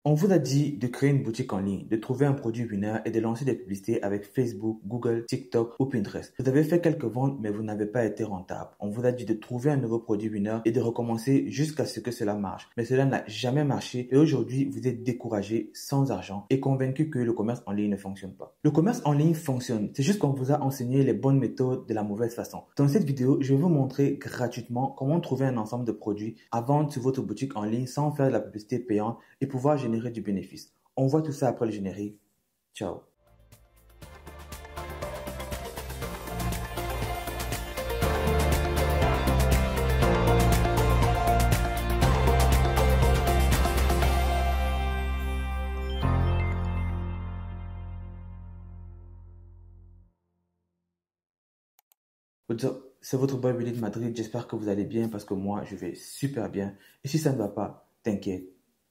On vous a dit de créer une boutique en ligne, de trouver un produit winner et de lancer des publicités avec Facebook, Google, TikTok ou Pinterest. Vous avez fait quelques ventes mais vous n'avez pas été rentable. On vous a dit de trouver un nouveau produit winner et de recommencer jusqu'à ce que cela marche. Mais cela n'a jamais marché et aujourd'hui vous êtes découragé, sans argent et convaincu que le commerce en ligne ne fonctionne pas. Le commerce en ligne fonctionne, c'est juste qu'on vous a enseigné les bonnes méthodes de la mauvaise façon. Dans cette vidéo, je vais vous montrer gratuitement comment trouver un ensemble de produits à vendre sur votre boutique en ligne sans faire de la publicité payante et pouvoir générer du bénéfice. On voit tout ça après le générique. Ciao. What's up? C'est votre boy Willy de Madrid. J'espère que vous allez bien parce que moi, je vais super bien. Et si ça ne va pas, t'inquiète,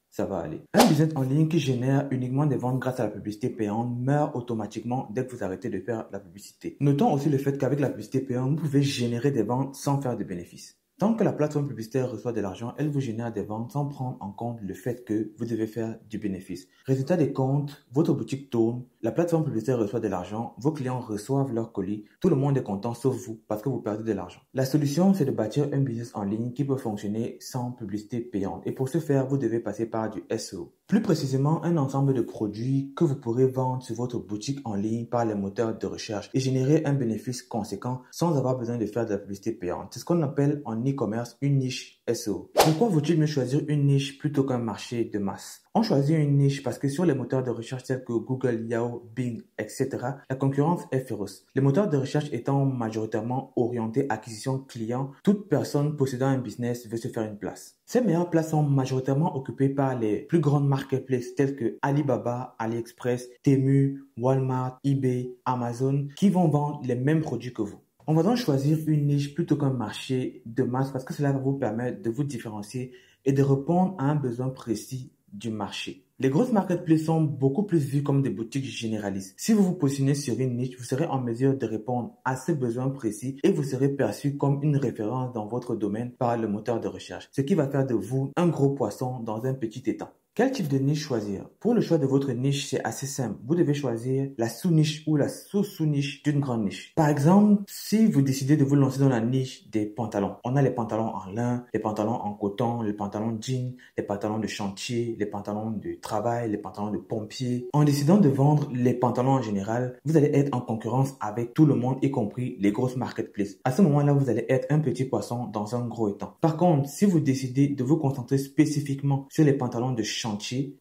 ça va aller. Un business en ligne qui génère uniquement des ventes grâce à la publicité payante meurt automatiquement dès que vous arrêtez de faire la publicité. Notons aussi le fait qu'avec la publicité payante, vous pouvez générer des ventes sans faire de bénéfices. Tant que la plateforme publicitaire reçoit de l'argent, elle vous génère des ventes sans prendre en compte le fait que vous devez faire du bénéfice. Résultat des comptes, votre boutique tourne, la plateforme publicitaire reçoit de l'argent, vos clients reçoivent leurs colis, tout le monde est content sauf vous parce que vous perdez de l'argent. La solution, c'est de bâtir un business en ligne qui peut fonctionner sans publicité payante. Et pour ce faire, vous devez passer par du SEO. Plus précisément, un ensemble de produits que vous pourrez vendre sur votre boutique en ligne par les moteurs de recherche et générer un bénéfice conséquent sans avoir besoin de faire de la publicité payante. C'est ce qu'on appelle en e-commerce une niche SEO. Pourquoi vaut-il mieux choisir une niche plutôt qu'un marché de masse? On choisit une niche parce que sur les moteurs de recherche tels que Google, Yahoo, Bing, etc., la concurrence est féroce. Les moteurs de recherche étant majoritairement orientés acquisition client, toute personne possédant un business veut se faire une place. Ces meilleures places sont majoritairement occupées par les plus grandes marketplaces telles que Alibaba, AliExpress, Temu, Walmart, eBay, Amazon, qui vont vendre les mêmes produits que vous. On va donc choisir une niche plutôt qu'un marché de masse parce que cela va vous permettre de vous différencier et de répondre à un besoin précis du marché. Les grosses marketplaces sont beaucoup plus vues comme des boutiques généralistes. Si vous vous positionnez sur une niche, vous serez en mesure de répondre à ce besoin précis et vous serez perçu comme une référence dans votre domaine par le moteur de recherche, ce qui va faire de vous un gros poisson dans un petit étang. Quel type de niche choisir? Pour le choix de votre niche, c'est assez simple. Vous devez choisir la sous-niche ou la sous-sous-niche d'une grande niche. Par exemple, si vous décidez de vous lancer dans la niche des pantalons, on a les pantalons en lin, les pantalons en coton, les pantalons jeans, les pantalons de chantier, les pantalons de travail, les pantalons de pompier. En décidant de vendre les pantalons en général, vous allez être en concurrence avec tout le monde, y compris les grosses marketplaces. À ce moment-là, vous allez être un petit poisson dans un gros étang. Par contre, si vous décidez de vous concentrer spécifiquement sur les pantalons de chantier,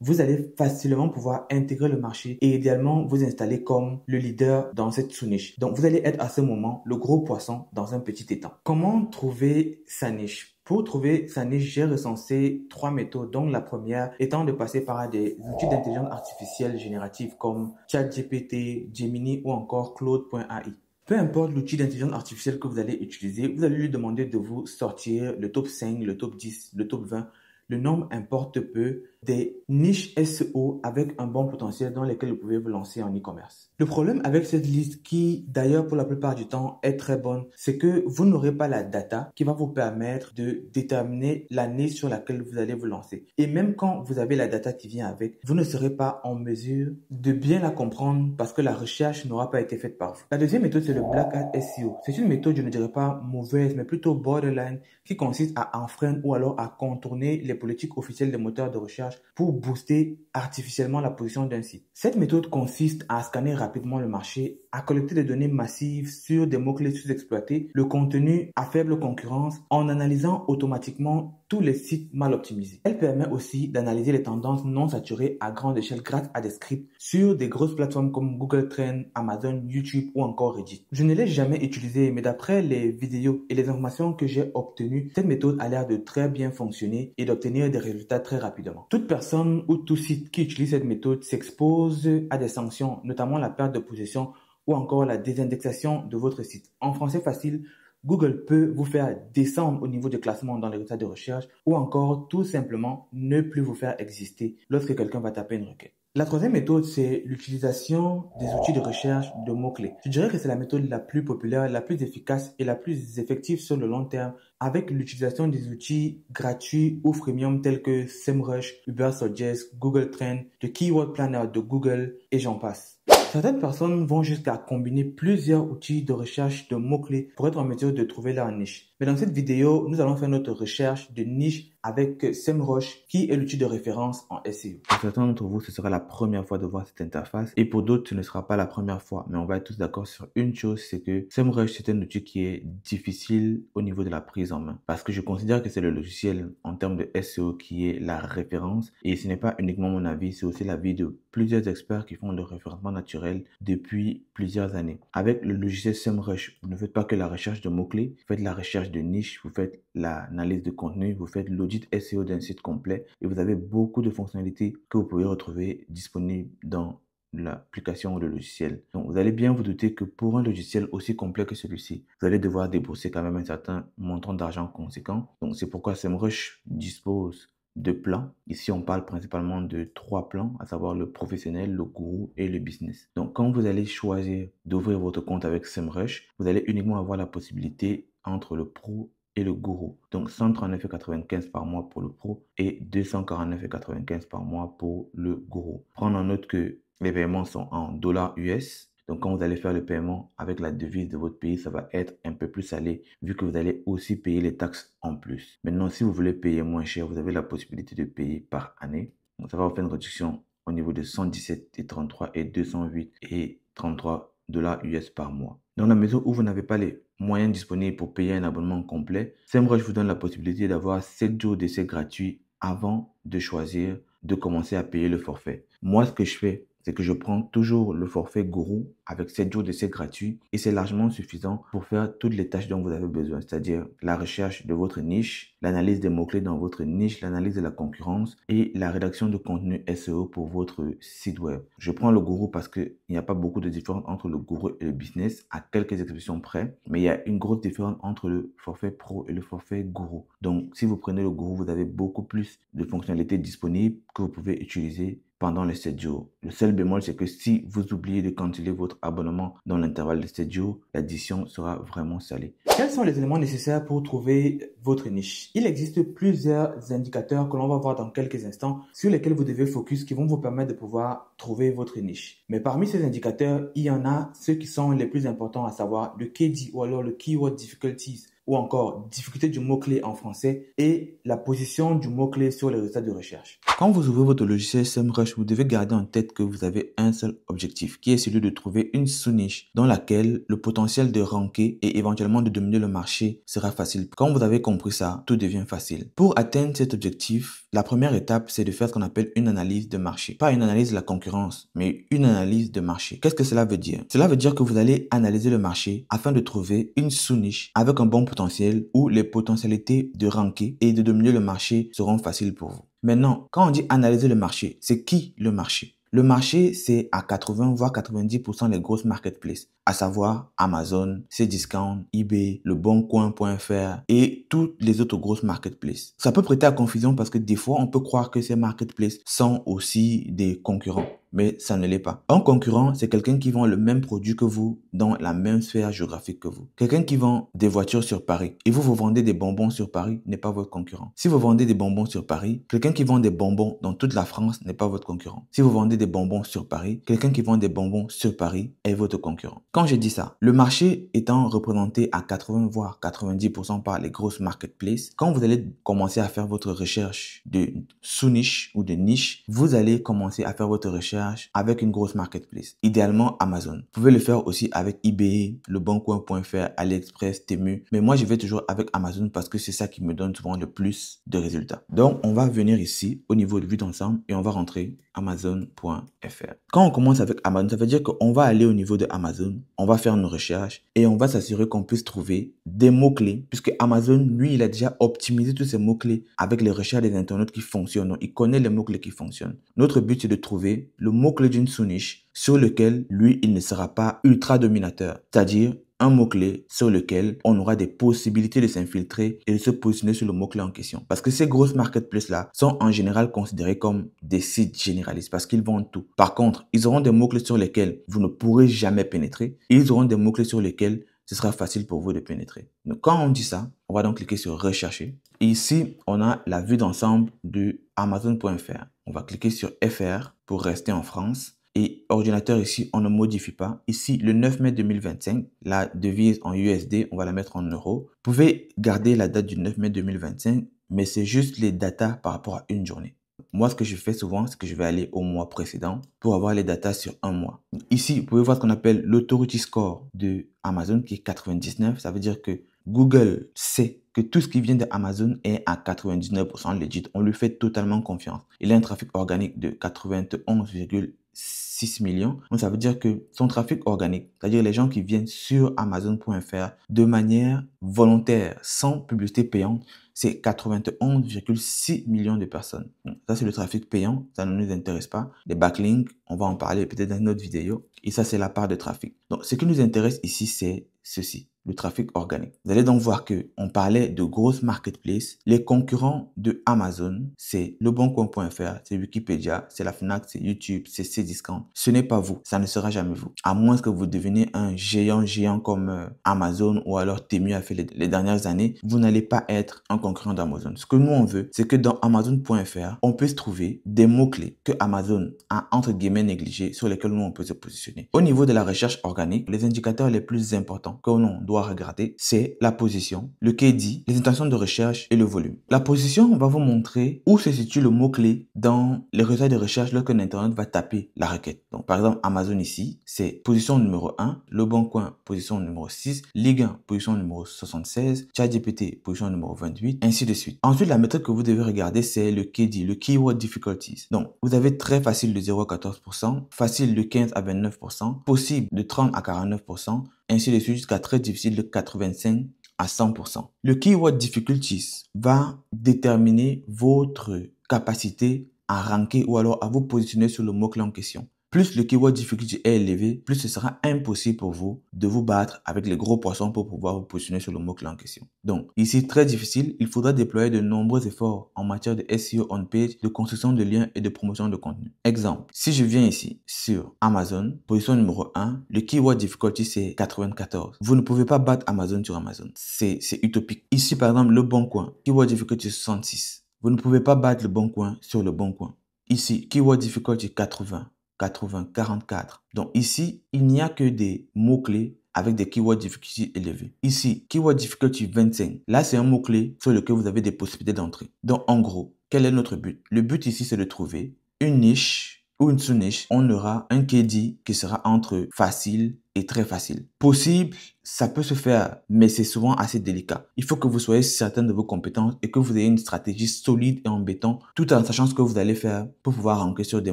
vous allez facilement pouvoir intégrer le marché et idéalement vous installer comme le leader dans cette sous-niche. Donc, vous allez être à ce moment le gros poisson dans un petit étang. Comment trouver sa niche? Pour trouver sa niche, j'ai recensé 3 méthodes. Donc, la première étant de passer par des outils d'intelligence artificielle générative comme ChatGPT, Gemini ou encore Claude.ai. Peu importe l'outil d'intelligence artificielle que vous allez utiliser, vous allez lui demander de vous sortir le top 5, le top 10, le top 20. Le nombre importe peu des niches SEO avec un bon potentiel dans lesquelles vous pouvez vous lancer en e-commerce. Le problème avec cette liste qui, d'ailleurs, pour la plupart du temps, est très bonne, c'est que vous n'aurez pas la data qui va vous permettre de déterminer la niche sur laquelle vous allez vous lancer. Et même quand vous avez la data qui vient avec, vous ne serez pas en mesure de bien la comprendre parce que la recherche n'aura pas été faite par vous. La deuxième méthode, c'est le Black Hat SEO. C'est une méthode, je ne dirais pas mauvaise, mais plutôt borderline, qui consiste à enfreindre ou alors à contourner les politiques officielles des moteurs de recherche pour booster artificiellement la position d'un site. Cette méthode consiste à scanner rapidement le marché, à collecter des données massives sur des mots-clés sous-exploités, le contenu à faible concurrence, en analysant automatiquement tous les sites mal optimisés. Elle permet aussi d'analyser les tendances non saturées à grande échelle grâce à des scripts sur des grosses plateformes comme Google Trends, Amazon, YouTube ou encore Reddit. Je ne l'ai jamais utilisé, mais d'après les vidéos et les informations que j'ai obtenues, cette méthode a l'air de très bien fonctionner et d'obtenir des résultats très rapidement. Toute personne ou tout site qui utilise cette méthode s'expose à des sanctions, notamment la perte de possession ou encore la désindexation de votre site. En français facile, Google peut vous faire descendre au niveau de classement dans les résultats de recherche ou encore tout simplement ne plus vous faire exister lorsque quelqu'un va taper une requête. La troisième méthode, c'est l'utilisation des outils de recherche de mots-clés. Je dirais que c'est la méthode la plus populaire, la plus efficace et la plus effective sur le long terme avec l'utilisation des outils gratuits ou freemium tels que SEMrush, Ubersuggest, Google Trends, le Keyword Planner de Google et j'en passe. Certaines personnes vont jusqu'à combiner plusieurs outils de recherche de mots-clés pour être en mesure de trouver leur niche. Mais dans cette vidéo, nous allons faire notre recherche de niche avec SEMrush, qui est l'outil de référence en SEO. Pour certains d'entre vous, ce sera la première fois de voir cette interface et pour d'autres, ce ne sera pas la première fois. Mais on va être tous d'accord sur une chose, c'est que SEMrush, c'est un outil qui est difficile au niveau de la prise en main. Parce que je considère que c'est le logiciel en termes de SEO qui est la référence. Et ce n'est pas uniquement mon avis, c'est aussi l'avis de plusieurs experts qui font le référencement naturel depuis plusieurs années. Avec le logiciel SEMrush, vous ne faites pas que la recherche de mots-clés, vous faites la recherche de niche, vous faites l'analyse de contenu, vous faites l'audit SEO d'un site complet et vous avez beaucoup de fonctionnalités que vous pouvez retrouver disponibles dans l'application ou le logiciel. Donc, vous allez bien vous douter que pour un logiciel aussi complet que celui-ci, vous allez devoir débourser quand même un certain montant d'argent conséquent. Donc, c'est pourquoi SEMrush dispose de plans. Ici, on parle principalement de 3 plans, à savoir le professionnel, le gourou et le business. Donc, quand vous allez choisir d'ouvrir votre compte avec SEMrush, vous allez uniquement avoir la possibilité entre le pro et le gourou. Donc 139,95 par mois pour le pro et 249,95 par mois pour le gourou. Prendre en note que les paiements sont en dollars US. Donc quand vous allez faire le paiement avec la devise de votre pays, ça va être un peu plus salé vu que vous allez aussi payer les taxes en plus. Maintenant, si vous voulez payer moins cher, vous avez la possibilité de payer par année. Donc ça va vous faire une réduction au niveau de 117,33 et 208,33 dollars US par mois. Dans la mesure où vous n'avez pas les moyens disponibles pour payer un abonnement complet, SEMrush vous donne la possibilité d'avoir 7 jours d'essai gratuits avant de choisir de commencer à payer le forfait. Moi, ce que je fais, c'est que je prends toujours le forfait gourou avec 7 jours d'essai gratuit et c'est largement suffisant pour faire toutes les tâches dont vous avez besoin, c'est-à-dire la recherche de votre niche, l'analyse des mots-clés dans votre niche, l'analyse de la concurrence et la rédaction de contenu SEO pour votre site web. Je prends le gourou parce qu'il n'y a pas beaucoup de différence entre le gourou et le business, à quelques exceptions près, mais il y a une grosse différence entre le forfait pro et le forfait gourou. Donc, si vous prenez le gourou, vous avez beaucoup plus de fonctionnalités disponibles que vous pouvez utiliser pendant les 7 jours. Le seul bémol, c'est que si vous oubliez de canceller votre abonnement dans l'intervalle de 7 jours, l'addition sera vraiment salée. Quels sont les éléments nécessaires pour trouver votre niche? Il existe plusieurs indicateurs que l'on va voir dans quelques instants sur lesquels vous devez focus qui vont vous permettre de pouvoir trouver votre niche. Mais parmi ces indicateurs, il y en a ceux qui sont les plus importants, à savoir le KD ou alors le Keyword Difficulties ou encore difficulté du mot-clé en français et la position du mot-clé sur les résultats de recherche. Quand vous ouvrez votre logiciel SEMrush, vous devez garder en tête que vous avez un seul objectif, qui est celui de trouver une sous-niche dans laquelle le potentiel de ranker et éventuellement de dominer le marché sera facile. Quand vous avez compris ça, tout devient facile. Pour atteindre cet objectif, la première étape, c'est de faire ce qu'on appelle une analyse de marché. Pas une analyse de la concurrence, mais une analyse de marché. Qu'est-ce que cela veut dire? Cela veut dire que vous allez analyser le marché afin de trouver une sous-niche avec un bon potentiel où les potentialités de ranker et de dominer le marché seront faciles pour vous. Maintenant, quand on dit analyser le marché, c'est qui le marché? Le marché, c'est à 80 voire 90% les grosses marketplaces, à savoir Amazon, Cdiscount, eBay, leboncoin.fr et toutes les autres grosses marketplaces. Ça peut prêter à confusion parce que des fois, on peut croire que ces marketplaces sont aussi des concurrents, mais ça ne l'est pas. Un concurrent, c'est quelqu'un qui vend le même produit que vous dans la même sphère géographique que vous. Quelqu'un qui vend des voitures sur Paris et vous vendez des bonbons sur Paris n'est pas votre concurrent. Si vous vendez des bonbons sur Paris, quelqu'un qui vend des bonbons dans toute la France n'est pas votre concurrent. Si vous vendez des bonbons sur Paris, quelqu'un qui vend des bonbons sur Paris est votre concurrent. Quand je dis ça, le marché étant représenté à 80 voire 90% par les grosses marketplaces, quand vous allez commencer à faire votre recherche de sous-niche ou de niche, vous allez commencer à faire votre recherche avec une grosse marketplace. Idéalement Amazon. Vous pouvez le faire aussi avec eBay, leboncoin.fr, AliExpress, Temu. Mais moi, je vais toujours avec Amazon parce que c'est ça qui me donne souvent le plus de résultats. Donc, on va venir ici au niveau de vue d'ensemble et on va rentrer Amazon.fr. Quand on commence avec Amazon, ça veut dire qu'on va aller au niveau de Amazon, on va faire une recherche et on va s'assurer qu'on puisse trouver des mots-clés puisque Amazon, lui, il a déjà optimisé tous ces mots-clés avec les recherches des internautes qui fonctionnent. Donc, il connaît les mots-clés qui fonctionnent. Notre but, c'est de trouver le mot-clé d'une sous-niche sur lequel, lui, il ne sera pas ultra dominateur. C'est-à-dire un mot-clé sur lequel on aura des possibilités de s'infiltrer et de se positionner sur le mot-clé en question. Parce que ces grosses marketplaces-là sont en général considérées comme des sites généralistes parce qu'ils vendent tout. Par contre, ils auront des mots-clés sur lesquels vous ne pourrez jamais pénétrer et ils auront des mots-clés sur lesquels ce sera facile pour vous de pénétrer. Donc, quand on dit ça, On va donc cliquer sur rechercher. Et ici, on a la vue d'ensemble de Amazon.fr. On va cliquer sur FR pour rester en France. Et ordinateur ici, on ne modifie pas. Ici, le 9 mai 2025, la devise en USD, on va la mettre en euros. Vous pouvez garder la date du 9 mai 2025, mais c'est juste les datas par rapport à une journée. Moi, ce que je fais souvent, c'est que je vais aller au mois précédent pour avoir les datas sur un mois. Ici, vous pouvez voir ce qu'on appelle l'authority score de Amazon qui est 99. Ça veut dire que Google sait que tout ce qui vient d'Amazon est à 99% legit. On lui fait totalement confiance. Il a un trafic organique de 91,6 millions. Donc, ça veut dire que son trafic organique, c'est-à-dire les gens qui viennent sur Amazon.fr de manière volontaire, sans publicité payante, c'est 91,6 millions de personnes. Donc, ça, c'est le trafic payant. Ça ne nous intéresse pas. Les backlinks, on va en parler peut-être dans une autre vidéo. Et ça, c'est la part de trafic. Donc, ce qui nous intéresse ici, c'est ceci, le trafic organique. Vous allez donc voir que on parlait de grosses marketplaces. Les concurrents de Amazon, c'est leboncoin.fr, c'est Wikipédia, c'est la Fnac, c'est YouTube, c'est Cdiscount. Ce n'est pas vous. Ça ne sera jamais vous. À moins que vous deveniez un géant comme Amazon ou alors Temu a fait les dernières années, vous n'allez pas être un concurrent d'Amazon. Ce que nous, on veut, c'est que dans Amazon.fr, on puisse trouver des mots-clés que Amazon a entre guillemets négligés sur lesquels nous, on peut se positionner. Au niveau de la recherche organique, les indicateurs les plus importants que l'on doit regarder, c'est la position, le KD, les intentions de recherche et le volume. La position, on va vous montrer où se situe le mot-clé dans les résultats de recherche lorsque l'Internet va taper la requête. Donc, par exemple, Amazon ici, c'est position numéro 1, Le Bon Coin, position numéro 6, Ligue 1, position numéro 76, ChatGPT, position numéro 28, ainsi de suite. Ensuite, la méthode que vous devez regarder, c'est le KD, le Keyword Difficulties. Donc, vous avez très facile de 0 à 14%, facile de 15 à 29%, possible de 30 à 49%, ainsi de suite jusqu'à très difficile de 85 à 100%. Le Keyword Difficulties va déterminer votre capacité à ranker ou alors à vous positionner sur le mot-clé en question. Plus le keyword difficulty est élevé, plus ce sera impossible pour vous de vous battre avec les gros poissons pour pouvoir vous positionner sur le mot-clé en question. Donc, ici, très difficile, il faudra déployer de nombreux efforts en matière de SEO on-page, de construction de liens et de promotion de contenu. Exemple, si je viens ici sur Amazon, position numéro 1, le keyword difficulty c'est 94. Vous ne pouvez pas battre Amazon sur Amazon. C'est utopique. Ici, par exemple, Le Bon Coin, keyword difficulty 66. Vous ne pouvez pas battre Le Bon Coin sur Le Bon Coin. Ici, keyword difficulty 80. 80, 44. Donc ici, il n'y a que des mots-clés avec des keyword difficulty élevés. Ici, keyword difficulty 25. Là, c'est un mot-clé sur lequel vous avez des possibilités d'entrée. Donc, en gros, quel est notre but? Le but ici, c'est de trouver une niche ou une sous-niche. On aura un KD qui sera entre facile et très facile. Possible, ça peut se faire, mais c'est souvent assez délicat. Il faut que vous soyez certain de vos compétences et que vous ayez une stratégie solide et en béton, tout en sachant ce que vous allez faire pour pouvoir ranker sur des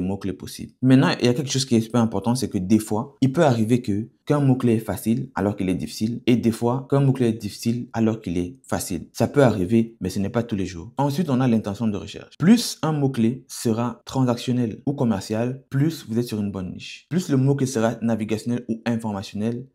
mots-clés possibles. Maintenant, il y a quelque chose qui est super important, c'est que des fois, il peut arriver qu'un mot-clé est facile alors qu'il est difficile et des fois, qu'un mot-clé est difficile alors qu'il est facile. Ça peut arriver, mais ce n'est pas tous les jours. Ensuite, on a l'intention de recherche. Plus un mot-clé sera transactionnel ou commercial, plus vous êtes sur une bonne niche. Plus le mot-clé sera navigationnel ou informationnel,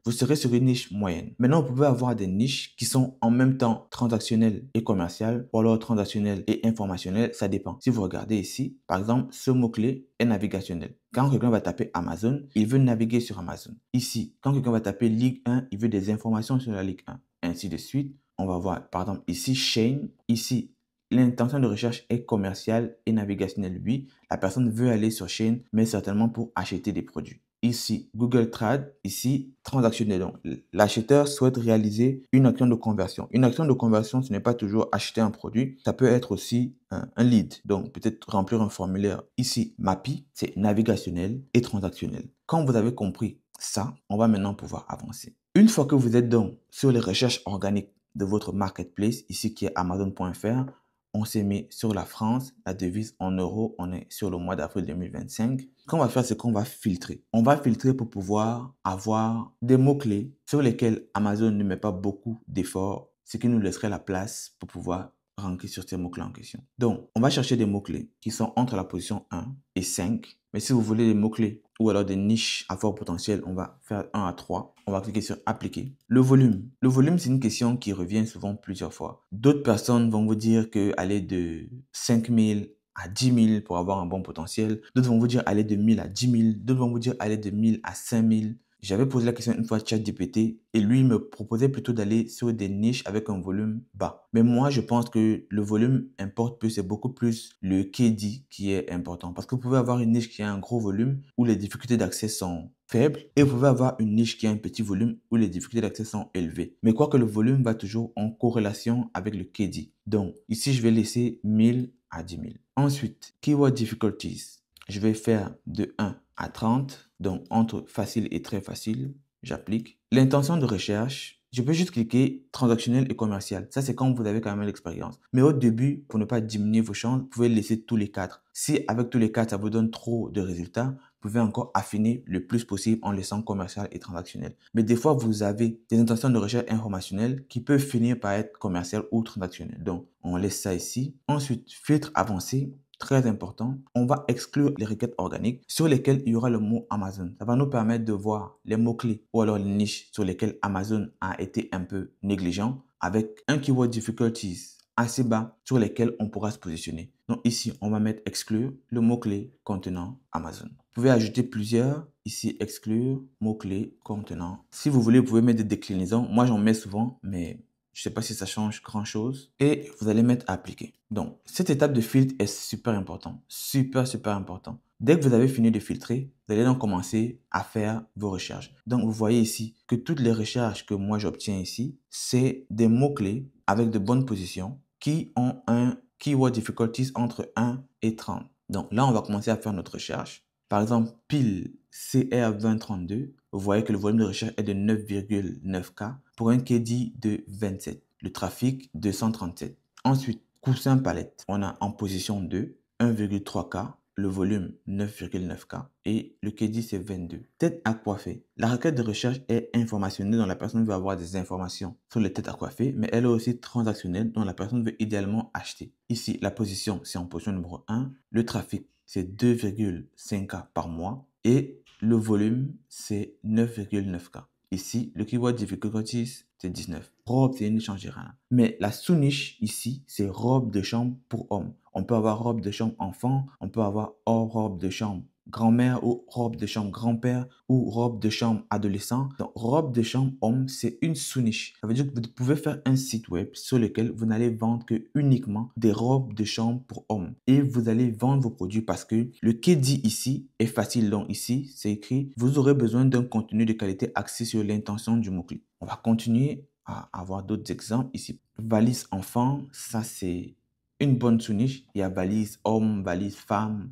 vous serez sur une niche moyenne. Maintenant, vous pouvez avoir des niches qui sont en même temps transactionnelles et commerciales, ou alors transactionnelles et informationnelles, ça dépend. Si vous regardez ici, par exemple, ce mot-clé est navigationnel. Quand quelqu'un va taper Amazon, il veut naviguer sur Amazon. Ici, quand quelqu'un va taper Ligue 1, il veut des informations sur la Ligue 1. Ainsi de suite. On va voir, par exemple, ici, Shane. Ici, l'intention de recherche est commerciale et navigationnelle. Oui, la personne veut aller sur Shane, mais certainement pour acheter des produits. Ici, Google Trad, ici, transactionnel. Donc, l'acheteur souhaite réaliser une action de conversion. Une action de conversion, ce n'est pas toujours acheter un produit. Ça peut être aussi un lead. Donc, peut-être remplir un formulaire. Ici, MAPI, c'est navigationnel et transactionnel. Quand vous avez compris ça, on va maintenant pouvoir avancer. Une fois que vous êtes donc sur les recherches organiques de votre marketplace, ici qui est Amazon.fr, on s'est mis sur la France, la devise en euros, on est sur le mois d'avril 2025. Ce qu'on va faire, c'est qu'on va filtrer. On va filtrer pour pouvoir avoir des mots-clés sur lesquels Amazon ne met pas beaucoup d'efforts, ce qui nous laisserait la place pour pouvoir ranker sur ces mots-clés en question. Donc, on va chercher des mots-clés qui sont entre la position 1 et 5. Mais si vous voulez des mots-clés ou alors des niches à fort potentiel, on va faire 1 à 3. On va cliquer sur appliquer. Le volume. Le volume, c'est une question qui revient souvent plusieurs fois. D'autres personnes vont vous dire qu'aller de 5000 à 10 000 pour avoir un bon potentiel. D'autres vont vous dire aller de 1000 à 10 000. D'autres vont vous dire aller de 1000 à 5000. J'avais posé la question une fois à ChatGPT et lui me proposait plutôt d'aller sur des niches avec un volume bas. Mais moi, je pense que le volume importe plus, c'est beaucoup plus le KD qui est important. Parce que vous pouvez avoir une niche qui a un gros volume où les difficultés d'accès sont faibles et vous pouvez avoir une niche qui a un petit volume où les difficultés d'accès sont élevées. Mais quoique le volume va toujours en corrélation avec le KD. Donc, ici, je vais laisser 1000 à 10 000. Ensuite, Keyword Difficulties. Je vais faire de 1 à 30, donc entre facile et très facile, j'applique. L'intention de recherche, je peux juste cliquer transactionnel et commercial. Ça, c'est quand vous avez quand même l'expérience. Mais au début, pour ne pas diminuer vos chances, vous pouvez laisser tous les 4. Si avec tous les 4, ça vous donne trop de résultats, vous pouvez encore affiner le plus possible en laissant commercial et transactionnel. Mais des fois, vous avez des intentions de recherche informationnelles qui peuvent finir par être commerciales ou transactionnelles. Donc, on laisse ça ici. Ensuite, filtre avancé. Très important, on va exclure les requêtes organiques sur lesquelles il y aura le mot Amazon. Ça va nous permettre de voir les mots-clés ou alors les niches sur lesquelles Amazon a été un peu négligent avec un keyword difficulties assez bas sur lesquels on pourra se positionner. Donc ici, on va mettre exclure le mot-clé contenant Amazon. Vous pouvez ajouter plusieurs. Ici, exclure mot-clé contenant. Si vous voulez, vous pouvez mettre des déclinaisons. Moi, j'en mets souvent, mais je ne sais pas si ça change grand-chose. Et vous allez mettre appliquer. Donc, cette étape de filtre est super importante. Super, super important. Dès que vous avez fini de filtrer, vous allez donc commencer à faire vos recherches. Donc, vous voyez ici que toutes les recherches que moi j'obtiens ici, c'est des mots-clés avec de bonnes positions qui ont un keyword difficulties entre 1 et 30. Donc là, on va commencer à faire notre recherche. Par exemple, pile CR2032, vous voyez que le volume de recherche est de 9,9K pour un KD de 27. Le trafic, 237. Ensuite, coussin palette, on a en position 2, 1,3K, le volume 9,9K et le KD c'est 22. Tête à coiffer. La requête de recherche est informationnelle dont la personne veut avoir des informations sur les têtes à coiffer, mais elle est aussi transactionnelle dont la personne veut idéalement acheter. Ici, la position c'est en position numéro 1, le trafic c'est 2,5K par mois et le volume c'est 9,9K. Ici, le keyword difficulties, c'est 19. Robe, c'est une niche en général. Mais la sous-niche ici, c'est robe de chambre pour homme. On peut avoir robe de chambre enfant, on peut avoir robe de chambre grand-mère ou robe de chambre grand-père ou robe de chambre adolescent. Donc, robe de chambre homme, c'est une sous-niche. Ça veut dire que vous pouvez faire un site web sur lequel vous n'allez vendre que uniquement des robes de chambre pour hommes. Et vous allez vendre vos produits parce que le KD ici est facile. Donc ici, c'est écrit, vous aurez besoin d'un contenu de qualité axé sur l'intention du mot-clé. On va continuer à avoir d'autres exemples ici. Valise enfant, ça c'est une bonne sous-niche. Il y a valise homme, valise femme,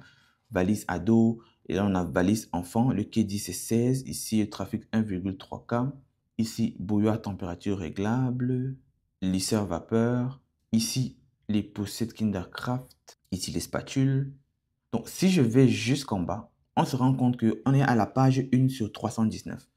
valise ado. Et là, on a valise enfant. Le KD, c'est 16. Ici, le trafic 1,3K. Ici, bouilloire température réglable. Lisseur vapeur. Ici, les poussettes Kindercraft. Ici, les spatules. Donc, si je vais jusqu'en bas, on se rend compte qu'on est à la page 1 sur 319.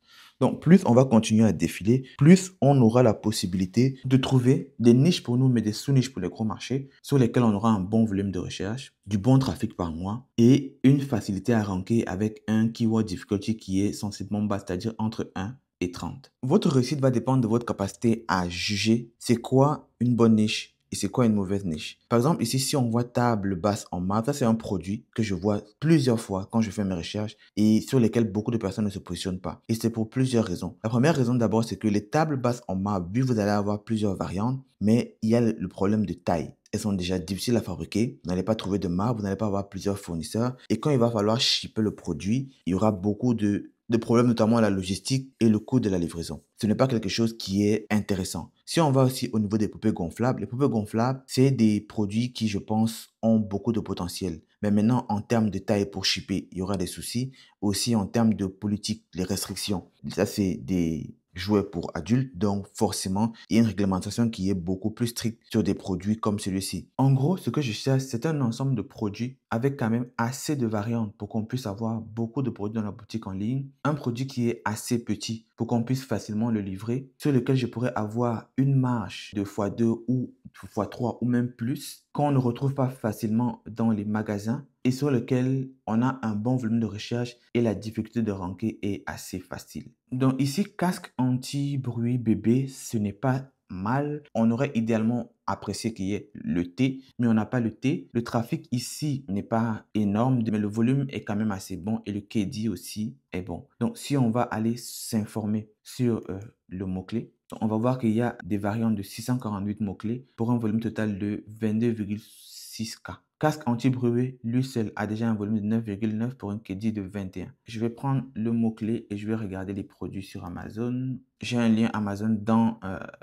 Donc, plus on va continuer à défiler, plus on aura la possibilité de trouver des niches pour nous, mais des sous-niches pour les gros marchés, sur lesquels on aura un bon volume de recherche, du bon trafic par mois et une facilité à ranker avec un keyword difficulty qui est sensiblement bas, c'est-à-dire entre 1 et 30. Votre réussite va dépendre de votre capacité à juger c'est quoi une bonne niche et c'est quoi une mauvaise niche. Par exemple, ici, si on voit table basse en marbre, ça c'est un produit que je vois plusieurs fois quand je fais mes recherches et sur lesquels beaucoup de personnes ne se positionnent pas. Et c'est pour plusieurs raisons. La première raison d'abord, c'est que les tables basses en marbre, oui, vous allez avoir plusieurs variantes, mais il y a le problème de taille. Elles sont déjà difficiles à fabriquer. Vous n'allez pas trouver de marbre, vous n'allez pas avoir plusieurs fournisseurs. Et quand il va falloir shipper le produit, il y aura beaucoup de problèmes, notamment à la logistique et le coût de la livraison. Ce n'est pas quelque chose qui est intéressant. Si on va aussi au niveau des poupées gonflables, les poupées gonflables, c'est des produits qui, je pense, ont beaucoup de potentiel. Mais maintenant, en termes de taille pour shipper, il y aura des soucis. Aussi, en termes de politique, les restrictions. Ça, c'est des jouets pour adultes, donc forcément, il y a une réglementation qui est beaucoup plus stricte sur des produits comme celui-ci. En gros, ce que je cherche, c'est un ensemble de produits avec quand même assez de variantes pour qu'on puisse avoir beaucoup de produits dans la boutique en ligne. Un produit qui est assez petit pour qu'on puisse facilement le livrer, sur lequel je pourrais avoir une marge de x2 ou x3 ou même plus, qu'on ne retrouve pas facilement dans les magasins et sur lequel on a un bon volume de recherche et la difficulté de ranker est assez facile. Donc ici, casque anti-bruit bébé, ce n'est pas mal. On aurait idéalement apprécié qu'il y ait le T, mais on n'a pas le T. Le trafic ici n'est pas énorme, mais le volume est quand même assez bon et le KD aussi est bon. Donc, si on va aller s'informer sur le mot-clé, on va voir qu'il y a des variantes de 648 mots-clés pour un volume total de 22,6K. Casque anti-bruit, lui seul, a déjà un volume de 9,9 pour un KD de 21. Je vais prendre le mot-clé et je vais regarder les produits sur Amazon. J'ai un lien Amazon dans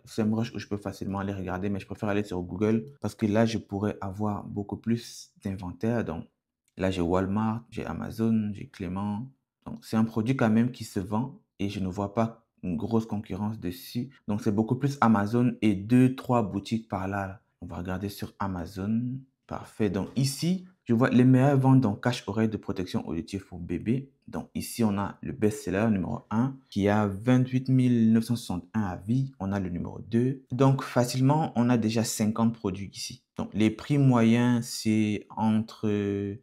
SEMrush où je peux facilement aller regarder, mais je préfère aller sur Google parce que là, je pourrais avoir beaucoup plus d'inventaire. Donc là, j'ai Walmart, j'ai Amazon, j'ai Clément. Donc c'est un produit quand même qui se vend et je ne vois pas une grosse concurrence dessus. Donc c'est beaucoup plus Amazon et 2-3 boutiques par là. On va regarder sur Amazon. Parfait. Donc ici, je vois les meilleures ventes dans cache-oreille de protection auditive pour bébé. Donc ici, on a le best-seller numéro 1 qui a 28 961 avis. On a le numéro 2. Donc facilement, on a déjà 50 produits ici. Donc les prix moyens, c'est entre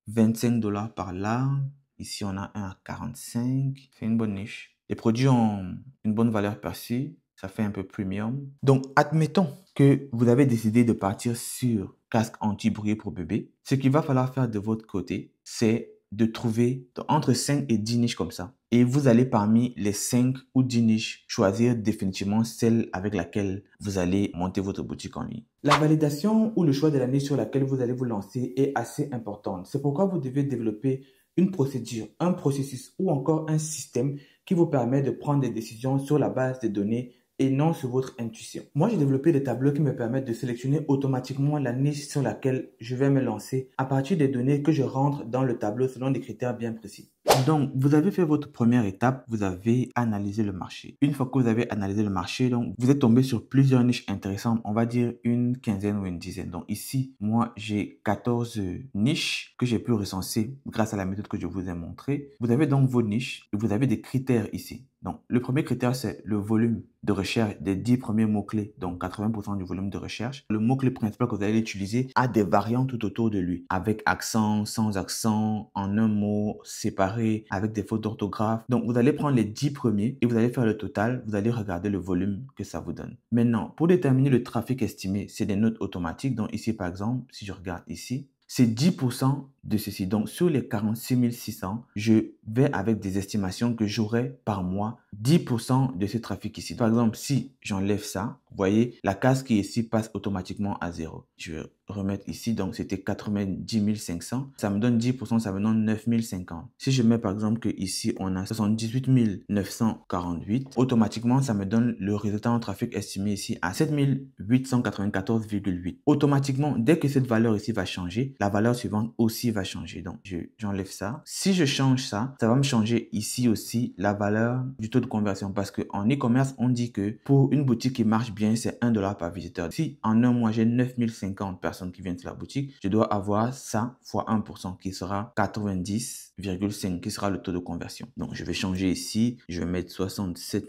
25 $ par là. Ici, on a un à 45. C'est une bonne niche. Les produits ont une bonne valeur perçue. Ça fait un peu premium. Donc, admettons que vous avez décidé de partir sur casque anti-bruit pour bébé. Ce qu'il va falloir faire de votre côté, c'est de trouver entre 5 et 10 niches comme ça. Et vous allez parmi les 5 ou 10 niches choisir définitivement celle avec laquelle vous allez monter votre boutique en ligne. La validation ou le choix de la niche sur laquelle vous allez vous lancer est assez importante. C'est pourquoi vous devez développer une procédure, un processus ou encore un système qui vous permet de prendre des décisions sur la base des données et non sur votre intuition. Moi, j'ai développé des tableaux qui me permettent de sélectionner automatiquement la niche sur laquelle je vais me lancer à partir des données que je rentre dans le tableau selon des critères bien précis. Donc, vous avez fait votre première étape, vous avez analysé le marché. Une fois que vous avez analysé le marché, donc, vous êtes tombé sur plusieurs niches intéressantes, on va dire une quinzaine ou une dizaine. Donc ici, moi, j'ai 14 niches que j'ai pu recenser grâce à la méthode que je vous ai montrée. Vous avez donc vos niches et vous avez des critères ici. Donc, le premier critère, c'est le volume de recherche des 10 premiers mots-clés, donc 80% du volume de recherche. Le mot-clé principal que vous allez utiliser a des variantes tout autour de lui, avec accent, sans accent, en un mot, séparé, avec des fautes d'orthographe. Donc, vous allez prendre les 10 premiers et vous allez faire le total. Vous allez regarder le volume que ça vous donne. Maintenant, pour déterminer le trafic estimé, c'est des notes automatiques. Donc, ici, par exemple, si je regarde ici, c'est 10% de ceci. Donc, sur les 46 600, je vais avec des estimations que j'aurai par mois 10% de ce trafic ici. Par exemple, si j'enlève ça, vous voyez, la case qui est ici passe automatiquement à 0. Je vais remettre ici, donc c'était 90 500. Ça me donne 10%, ça me donne 9 050. Si je mets par exemple que ici, on a 78 948, automatiquement, ça me donne le résultat en trafic estimé ici à 7 894,8. Automatiquement, dès que cette valeur ici va changer, la valeur suivante aussi va changer. Donc, j'enlève ça. Si je change ça, ça va me changer ici aussi la valeur du taux de conversion parce qu'en e-commerce, on dit que pour une boutique qui marche bien, c'est 1 $ par visiteur. Si en un mois, j'ai 9 050 personnes qui viennent sur la boutique, je dois avoir ça fois 1% qui sera 90,5 qui sera le taux de conversion. Donc, je vais changer ici. Je vais mettre 67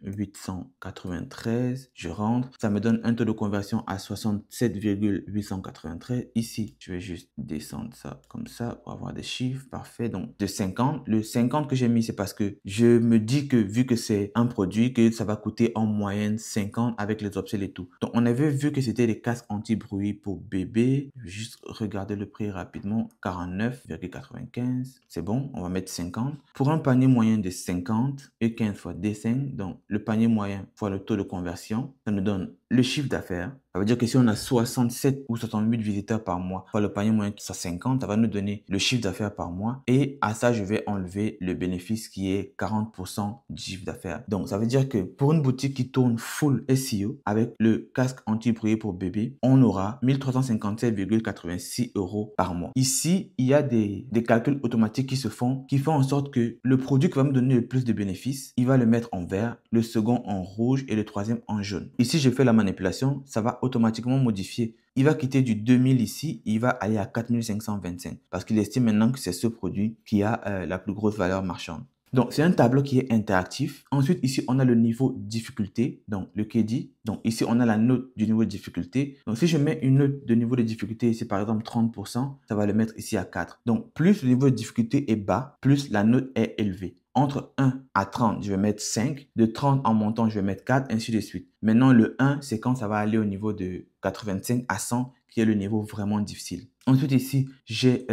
893. Je rentre. Ça me donne un taux de conversion à 67,893. Ici, je vais juste descendre ça comme ça pour avoir des chiffres. Parfait. Donc, de 50. Le 50 que j'ai mis, c'est parce que je me dis que vu que c'est un produit, que ça va coûter en moyenne 50 avec les options et tout. Donc, on avait vu que c'était des casques anti-bruit pour bébé. Je vais juste regarder le prix rapidement. 49,95. C'est bon. On va mettre 50. Pour un panier moyen de 50 et 15 fois D5, donc le panier moyen fois le taux de conversion, ça nous donne le chiffre d'affaires. Ça veut dire que si on a 67 ou 68 visiteurs par mois, fois le panier moyen qui soit 50, ça va nous donner le chiffre d'affaires par mois. Et à ça, je vais enlever le bénéfice qui est 40% du chiffre d'affaires. Donc, ça veut dire que pour une boutique qui tourne full SEO avec le casque anti-bruit pour bébé, on aura 1357,86 € par mois. Ici, il y a des calculs automatiques qui se font, qui font en sorte que le produit qui va me donner le plus de bénéfices, il va le mettre en vert, le second en rouge et le troisième en jaune. Ici, je fais la manipulation, ça va automatiquement modifier. Il va quitter du 2000 ici, il va aller à 4525 parce qu'il estime maintenant que c'est ce produit qui a la plus grosse valeur marchande. Donc, c'est un tableau qui est interactif. Ensuite, ici, on a le niveau de difficulté, donc le KD. Donc, ici, on a la note du niveau de difficulté. Donc, si je mets une note de niveau de difficulté ici, par exemple 30%, ça va le mettre ici à 4. Donc, plus le niveau de difficulté est bas, plus la note est élevée. entre 1 à 30, je vais mettre 5. De 30 en montant, je vais mettre 4, ainsi de suite. Maintenant, le 1, c'est quand ça va aller au niveau de 85 à 100, qui est le niveau vraiment difficile. Ensuite, ici, j'ai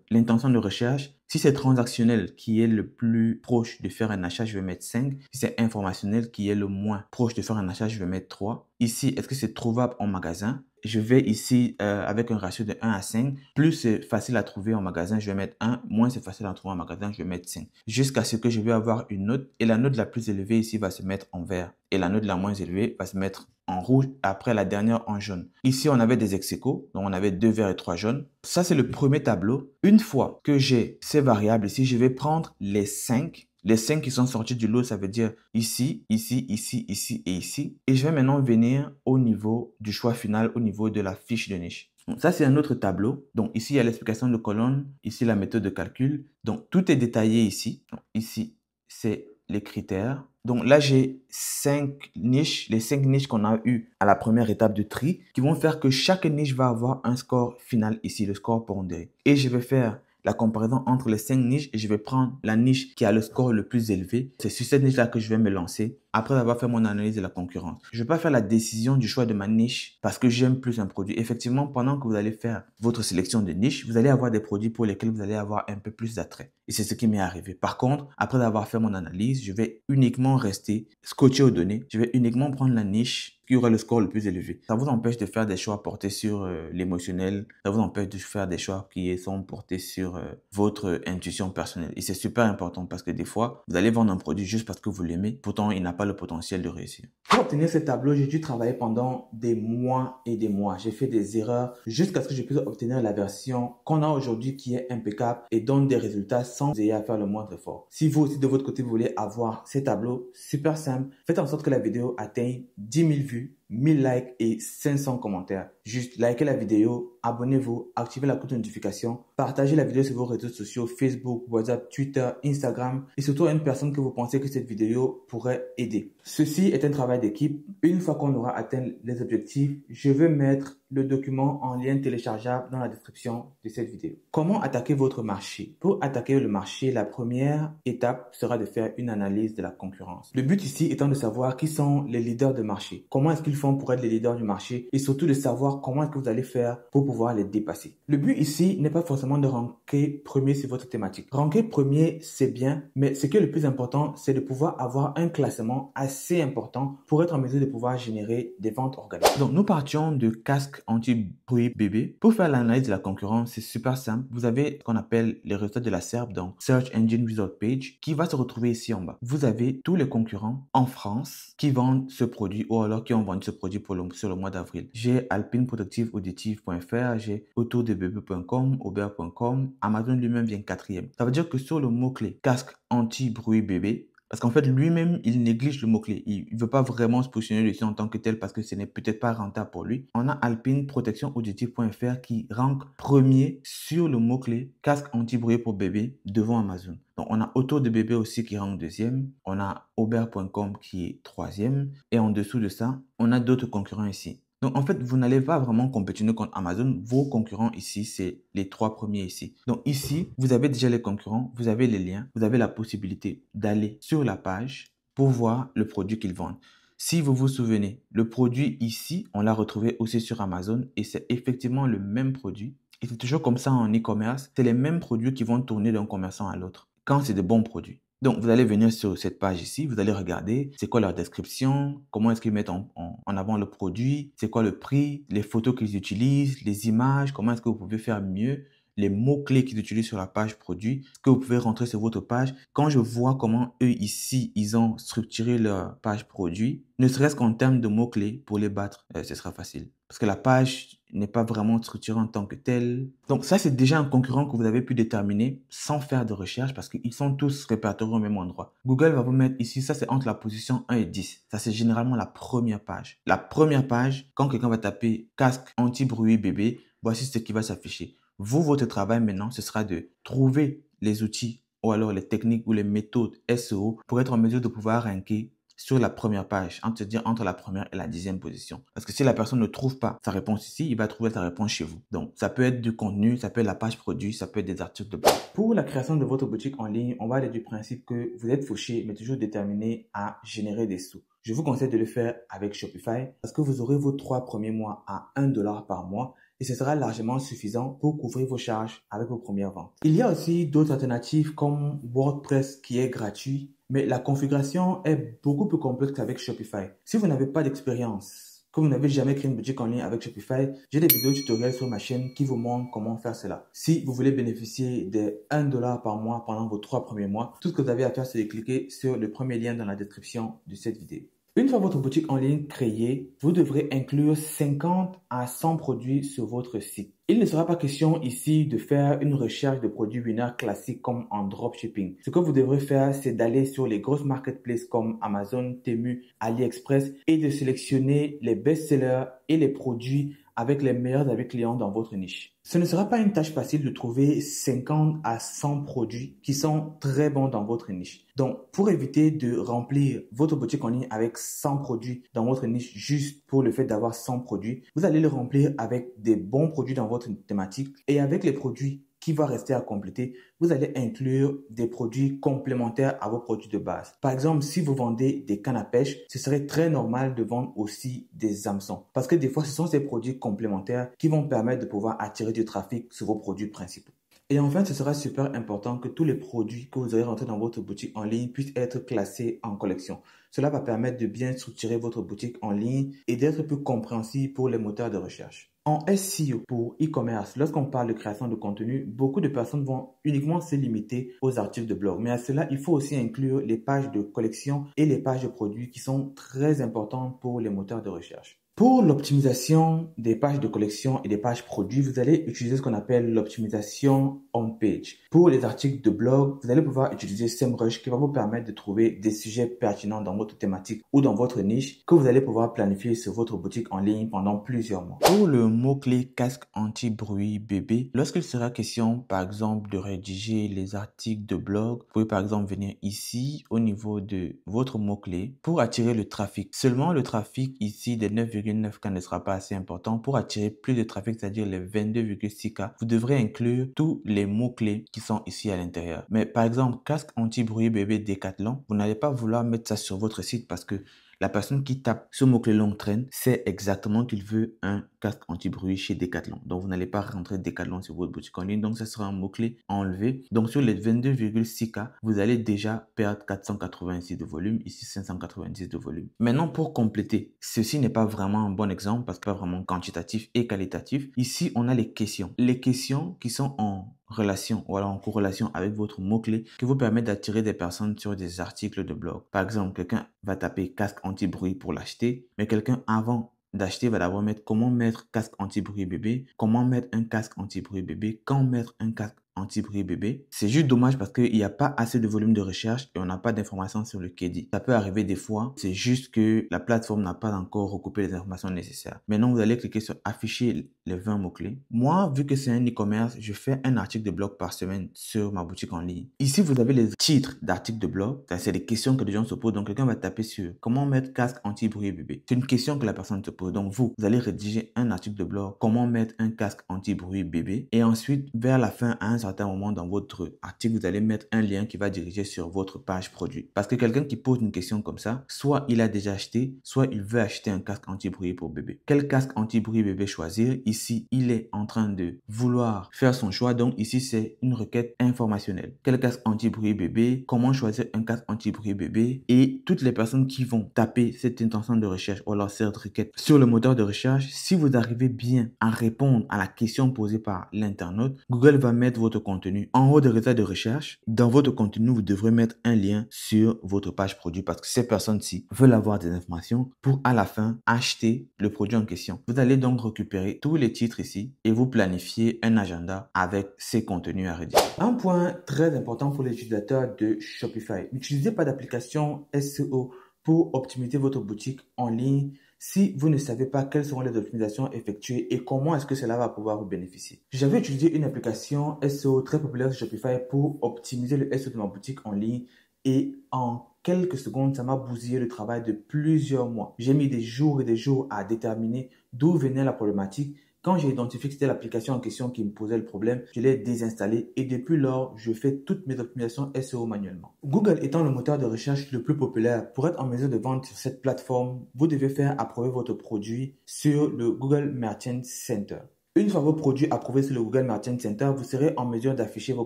l'intention de recherche. Si c'est transactionnel, qui est le plus proche de faire un achat, je vais mettre 5. Si c'est informationnel, qui est le moins proche de faire un achat, je vais mettre 3. Ici, est-ce que c'est trouvable en magasin? Je vais ici avec un ratio de 1 à 5. Plus c'est facile à trouver en magasin, je vais mettre 1. Moins c'est facile à trouver en magasin, je vais mettre 5. Jusqu'à ce que je vais avoir une note. Et la note la plus élevée ici va se mettre en vert. Et la note la moins élevée va se mettre en rouge. Après la dernière en jaune. Ici, on avait des ex-aequo. Donc, on avait 2 verts et 3 jaunes. Ça, c'est le premier tableau. Une fois que j'ai ces variables ici, je vais prendre les 5. Les 5 qui sont sortis du lot, ça veut dire ici, ici, ici, ici et ici. Et je vais maintenant venir au niveau du choix final, au niveau de la fiche de niche. Donc, ça, c'est un autre tableau. Donc, ici, il y a l'explication de colonne. Ici, la méthode de calcul. Donc, tout est détaillé ici. Donc, ici, c'est les critères. Donc là, j'ai 5 niches, les 5 niches qu'on a eues à la première étape de tri, qui vont faire que chaque niche va avoir un score final ici, le score pondéré. Et je vais faire la comparaison entre les 5 niches et je vais prendre la niche qui a le score le plus élevé. C'est sur cette niche-là que je vais me lancer après avoir fait mon analyse de la concurrence. Je ne vais pas faire la décision du choix de ma niche parce que j'aime plus un produit. Effectivement, pendant que vous allez faire votre sélection de niche, vous allez avoir des produits pour lesquels vous allez avoir un peu plus d'attrait. Et c'est ce qui m'est arrivé. Par contre, après avoir fait mon analyse, je vais uniquement rester scotché aux données. Je vais uniquement prendre la niche qui aura le score le plus élevé. Ça vous empêche de faire des choix portés sur l'émotionnel. Ça vous empêche de faire des choix qui sont portés sur votre intuition personnelle. Et c'est super important parce que des fois, vous allez vendre un produit juste parce que vous l'aimez. Pourtant, il n'a pas le potentiel de réussir. Pour obtenir ce tableau, j'ai dû travailler pendant des mois et des mois. J'ai fait des erreurs jusqu'à ce que je puisse obtenir la version qu'on a aujourd'hui qui est impeccable et donne des résultats sans vous ayez à faire le moindre effort. Si vous aussi de votre côté vous voulez avoir ces tableaux, super simple, faites en sorte que la vidéo atteigne 10 000 vues, 1000 likes et 500 commentaires. Juste likez la vidéo, abonnez-vous, activez la cloche de notification, partagez la vidéo sur vos réseaux sociaux, Facebook, WhatsApp, Twitter, Instagram et surtout à une personne que vous pensez que cette vidéo pourrait aider. Ceci est un travail d'équipe. Une fois qu'on aura atteint les objectifs, je vais mettre le document en lien téléchargeable dans la description de cette vidéo. Comment attaquer votre marché? Pour attaquer le marché, la première étape sera de faire une analyse de la concurrence. Le but ici étant de savoir qui sont les leaders de marché. Comment est-ce qu'ils font pour être les leaders du marché et surtout de savoir comment est-ce que vous allez faire pour pouvoir les dépasser. Le but ici n'est pas forcément de ranker premier sur votre thématique. Ranker premier, c'est bien, mais ce qui est le plus important, c'est de pouvoir avoir un classement assez important pour être en mesure de pouvoir générer des ventes organiques. Donc, nous partions de casque anti-bruit bébé. Pour faire l'analyse de la concurrence, c'est super simple. Vous avez ce qu'on appelle les résultats de la SERP, donc Search Engine Result Page, qui va se retrouver ici en bas. Vous avez tous les concurrents en France qui vendent ce produit ou alors qui ont vendu ce produit sur le mois d'avril. J'ai alpineprotectiveauditive.fr, j'ai autourdebébé.com, aubert.com, Amazon lui-même vient 4e. Ça veut dire que sur le mot-clé casque anti-bruit bébé, parce qu'en fait, lui-même, il néglige le mot-clé. Il ne veut pas vraiment se positionner dessus en tant que tel parce que ce n'est peut-être pas rentable pour lui. On a alpineprotectionauditive.fr qui rank premier sur le mot-clé casque anti-bruit pour bébé devant Amazon. Donc, on a Auto de bébé aussi qui rank deuxième. On a aubert.com qui est troisième. Et en dessous de ça, on a d'autres concurrents ici. Donc, en fait, vous n'allez pas vraiment compétitionner contre Amazon. Vos concurrents ici, c'est les 3 premiers ici. Donc, ici, vous avez déjà les concurrents, vous avez les liens, vous avez la possibilité d'aller sur la page pour voir le produit qu'ils vendent. Si vous vous souvenez, le produit ici, on l'a retrouvé aussi sur Amazon et c'est effectivement le même produit. Et c'est toujours comme ça en e-commerce. C'est les mêmes produits qui vont tourner d'un commerçant à l'autre quand c'est de bons produits. Donc, vous allez venir sur cette page ici, vous allez regarder c'est quoi leur description, comment est-ce qu'ils mettent en avant le produit, c'est quoi le prix, les photos qu'ils utilisent, les images, comment est-ce que vous pouvez faire mieux, les mots-clés qu'ils utilisent sur la page produit, ce que vous pouvez rentrer sur votre page. Quand je vois comment eux ici, ils ont structuré leur page produit, ne serait-ce qu'en termes de mots-clés pour les battre, ce sera facile. Parce que la page n'est pas vraiment structurée en tant que telle. Donc ça, c'est déjà un concurrent que vous avez pu déterminer sans faire de recherche parce qu'ils sont tous répertoriés au même endroit. Google va vous mettre ici, ça c'est entre la position 1 et 10. Ça c'est généralement la première page. La première page, quand quelqu'un va taper casque anti-bruit bébé, voici ce qui va s'afficher. Vous, votre travail maintenant, ce sera de trouver les outils ou alors les techniques ou les méthodes SEO pour être en mesure de pouvoir ranker sur la première page, c'est-à-dire entre la première et la 10e position. Parce que si la personne ne trouve pas sa réponse ici, il va trouver sa réponse chez vous. Donc, ça peut être du contenu, ça peut être la page produit, ça peut être des articles de blog. Pour la création de votre boutique en ligne, on va aller du principe que vous êtes fauché, mais toujours déterminé à générer des sous. Je vous conseille de le faire avec Shopify parce que vous aurez vos 3 premiers mois à $1 par mois et ce sera largement suffisant pour couvrir vos charges avec vos premières ventes. Il y a aussi d'autres alternatives comme WordPress qui est gratuit, mais la configuration est beaucoup plus complexe qu'avec Shopify. Si vous n'avez pas d'expérience, que vous n'avez jamais créé une boutique en ligne avec Shopify, j'ai des vidéos tutoriels sur ma chaîne qui vous montrent comment faire cela. Si vous voulez bénéficier des $1 par mois pendant vos 3 premiers mois, tout ce que vous avez à faire, c'est de cliquer sur le premier lien dans la description de cette vidéo. Une fois votre boutique en ligne créée, vous devrez inclure 50 à 100 produits sur votre site. Il ne sera pas question ici de faire une recherche de produits Winner classiques comme en dropshipping. Ce que vous devrez faire, c'est d'aller sur les grosses marketplaces comme Amazon, Temu, AliExpress et de sélectionner les best-sellers et les produits avec les meilleurs avis clients dans votre niche. Ce ne sera pas une tâche facile de trouver 50 à 100 produits qui sont très bons dans votre niche. Donc, pour éviter de remplir votre boutique en ligne avec 100 produits dans votre niche juste pour le fait d'avoir 100 produits, vous allez le remplir avec des bons produits dans votre thématique et avec les produits qui va rester à compléter, vous allez inclure des produits complémentaires à vos produits de base. Par exemple, si vous vendez des cannes à pêche, ce serait très normal de vendre aussi des hameçons. Parce que des fois, ce sont ces produits complémentaires qui vont permettre de pouvoir attirer du trafic sur vos produits principaux. Et enfin, ce sera super important que tous les produits que vous aurez rentrés dans votre boutique en ligne puissent être classés en collection. Cela va permettre de bien structurer votre boutique en ligne et d'être plus compréhensible pour les moteurs de recherche. En SEO pour e-commerce, lorsqu'on parle de création de contenu, beaucoup de personnes vont uniquement se limiter aux articles de blog. Mais à cela, il faut aussi inclure les pages de collection et les pages de produits qui sont très importantes pour les moteurs de recherche. Pour l'optimisation des pages de collection et des pages produits, vous allez utiliser ce qu'on appelle l'optimisation on-page. Pour les articles de blog, vous allez pouvoir utiliser SEMrush qui va vous permettre de trouver des sujets pertinents dans votre thématique ou dans votre niche que vous allez pouvoir planifier sur votre boutique en ligne pendant plusieurs mois. Pour le mot-clé casque anti-bruit bébé, lorsqu'il sera question par exemple de rédiger les articles de blog, vous pouvez par exemple venir ici au niveau de votre mot-clé pour attirer le trafic. Seulement le trafic ici des 9,9K ne sera pas assez important. Pour attirer plus de trafic, c'est-à-dire les 22,6K, vous devrez inclure tous les mots-clés qui sont ici à l'intérieur. Mais par exemple, casque anti-bruit bébé Décathlon, vous n'allez pas vouloir mettre ça sur votre site parce que la personne qui tape ce mot-clé longue traîne sait exactement qu'il veut un casque anti-bruit chez Decathlon. Donc, vous n'allez pas rentrer Decathlon sur votre boutique en ligne. Donc, ça sera un mot-clé enlevé. Donc, sur les 22,6K, vous allez déjà perdre 486 de volume. Ici, 590 de volume. Maintenant, pour compléter, ceci n'est pas vraiment un bon exemple parce que pas vraiment quantitatif et qualitatif. Ici, on a les questions. Les questions qui sont en relation ou alors en corrélation avec votre mot-clé qui vous permet d'attirer des personnes sur des articles de blog. Par exemple, quelqu'un va taper casque anti-bruit pour l'acheter, mais quelqu'un avant d'acheter va d'abord mettre comment mettre casque anti-bruit bébé, comment mettre un casque anti-bruit bébé, quand mettre un casque anti-bruit bébé. C'est juste dommage parce qu'il n'y a pas assez de volume de recherche et on n'a pas d'informations sur le KD. Ça peut arriver des fois, c'est juste que la plateforme n'a pas encore recoupé les informations nécessaires. Maintenant, vous allez cliquer sur afficher les 20 mots-clés. Moi, vu que c'est un e-commerce, je fais un article de blog par semaine sur ma boutique en ligne. Ici, vous avez les titres d'articles de blog. C'est des questions que les gens se posent. Donc, quelqu'un va taper sur comment mettre casque anti-bruit bébé. C'est une question que la personne se pose. Donc, vous allez rédiger un article de blog, comment mettre un casque anti-bruit bébé. Et ensuite, vers la fin, à un certain moment dans votre article, vous allez mettre un lien qui va diriger sur votre page produit. Parce que quelqu'un qui pose une question comme ça, soit il a déjà acheté, soit il veut acheter un casque anti-bruit pour bébé. Quel casque anti-bruit bébé choisir? Ici, il est en train de vouloir faire son choix. Donc ici, c'est une requête informationnelle. Quel casque anti-bruit bébé? Comment choisir un casque anti-bruit bébé? Et toutes les personnes qui vont taper cette intention de recherche ou alors cette requête sur le moteur de recherche, si vous arrivez bien à répondre à la question posée par l'internaute, Google va mettre votre contenu en haut des résultats de recherche. Dans votre contenu, vous devrez mettre un lien sur votre page produit parce que ces personnes-ci veulent avoir des informations pour à la fin acheter le produit en question. Vous allez donc récupérer tous les titres ici et vous planifier un agenda avec ces contenus à rédiger. Un point très important pour les utilisateurs de Shopify. N'utilisez pas d'application SEO pour optimiser votre boutique en ligne si vous ne savez pas quelles seront les optimisations effectuées et comment est-ce que cela va pouvoir vous bénéficier. J'avais utilisé une application SEO très populaire sur Shopify pour optimiser le SEO de ma boutique en ligne et en quelques secondes, ça m'a bousillé le travail de plusieurs mois. J'ai mis des jours et des jours à déterminer d'où venait la problématique. Quand j'ai identifié que c'était l'application en question qui me posait le problème, je l'ai désinstallée et depuis lors, je fais toutes mes optimisations SEO manuellement. Google étant le moteur de recherche le plus populaire, pour être en mesure de vendre sur cette plateforme, vous devez faire approuver votre produit sur le Google Merchant Center. Une fois vos produits approuvés sur le Google Merchant Center, vous serez en mesure d'afficher vos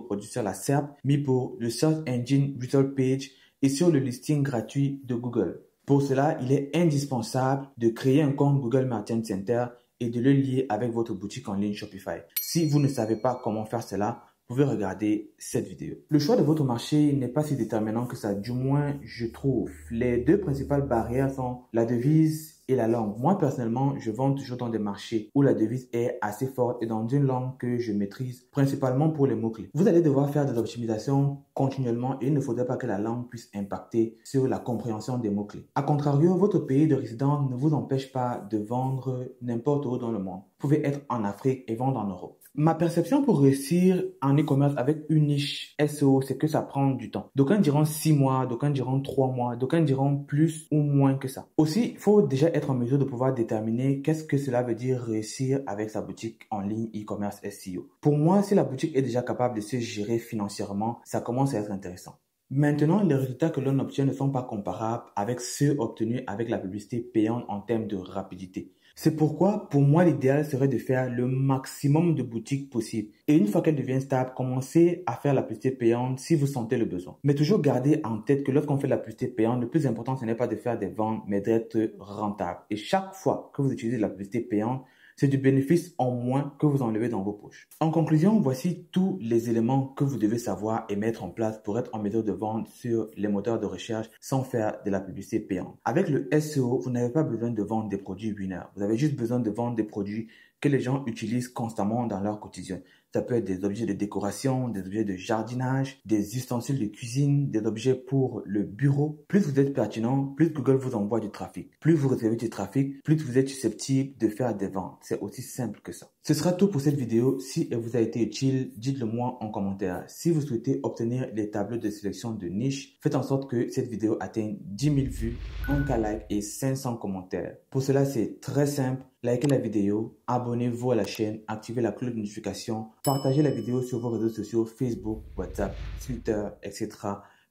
produits sur la SERP, mis pour le Search Engine Result Page et sur le listing gratuit de Google. Pour cela, il est indispensable de créer un compte Google Merchant Center et de le lier avec votre boutique en ligne Shopify. Si vous ne savez pas comment faire cela, vous pouvez regarder cette vidéo. Le choix de votre marché n'est pas si déterminant que ça, du moins je trouve. Les deux principales barrières sont la devise et la langue. Moi personnellement, je vends toujours dans des marchés où la devise est assez forte et dans une langue que je maîtrise, principalement pour les mots-clés. Vous allez devoir faire des optimisations continuellement et il ne faudrait pas que la langue puisse impacter sur la compréhension des mots-clés. A contrario, votre pays de résidence ne vous empêche pas de vendre n'importe où dans le monde. Vous pouvez être en Afrique et vendre en Europe. Ma perception pour réussir en e-commerce avec une niche SEO, c'est que ça prend du temps. D'aucuns diront 6 mois, d'aucuns diront 3 mois, d'aucuns diront plus ou moins que ça. Aussi, il faut déjà être en mesure de pouvoir déterminer qu'est-ce que cela veut dire réussir avec sa boutique en ligne e-commerce SEO. Pour moi, si la boutique est déjà capable de se gérer financièrement, ça commence à être intéressant. Maintenant, les résultats que l'on obtient ne sont pas comparables avec ceux obtenus avec la publicité payante en termes de rapidité. C'est pourquoi, pour moi, l'idéal serait de faire le maximum de boutiques possible. Et une fois qu'elle devient stable, commencez à faire la publicité payante si vous sentez le besoin. Mais toujours gardez en tête que lorsqu'on fait la publicité payante, le plus important, ce n'est pas de faire des ventes, mais d'être rentable. Et chaque fois que vous utilisez la publicité payante, c'est du bénéfice en moins que vous enlevez dans vos poches. En conclusion, voici tous les éléments que vous devez savoir et mettre en place pour être en mesure de vendre sur les moteurs de recherche sans faire de la publicité payante. Avec le SEO, vous n'avez pas besoin de vendre des produits winner. Vous avez juste besoin de vendre des produits que les gens utilisent constamment dans leur quotidien. Ça peut être des objets de décoration, des objets de jardinage, des ustensiles de cuisine, des objets pour le bureau. Plus vous êtes pertinent, plus Google vous envoie du trafic. Plus vous recevez du trafic, plus vous êtes susceptible de faire des ventes. C'est aussi simple que ça. Ce sera tout pour cette vidéo. Si elle vous a été utile, dites-le moi en commentaire. Si vous souhaitez obtenir les tableaux de sélection de niche, faites en sorte que cette vidéo atteigne 10 000 vues, 1K like et 500 commentaires. Pour cela, c'est très simple. Likez la vidéo, abonnez-vous à la chaîne, activez la cloche de notification, partagez la vidéo sur vos réseaux sociaux, Facebook, WhatsApp, Twitter, etc.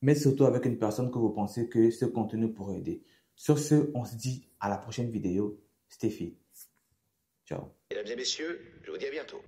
Mais surtout avec une personne que vous pensez que ce contenu pourrait aider. Sur ce, on se dit à la prochaine vidéo. Stéphie. Ciao. Mesdames et messieurs, je vous dis à bientôt.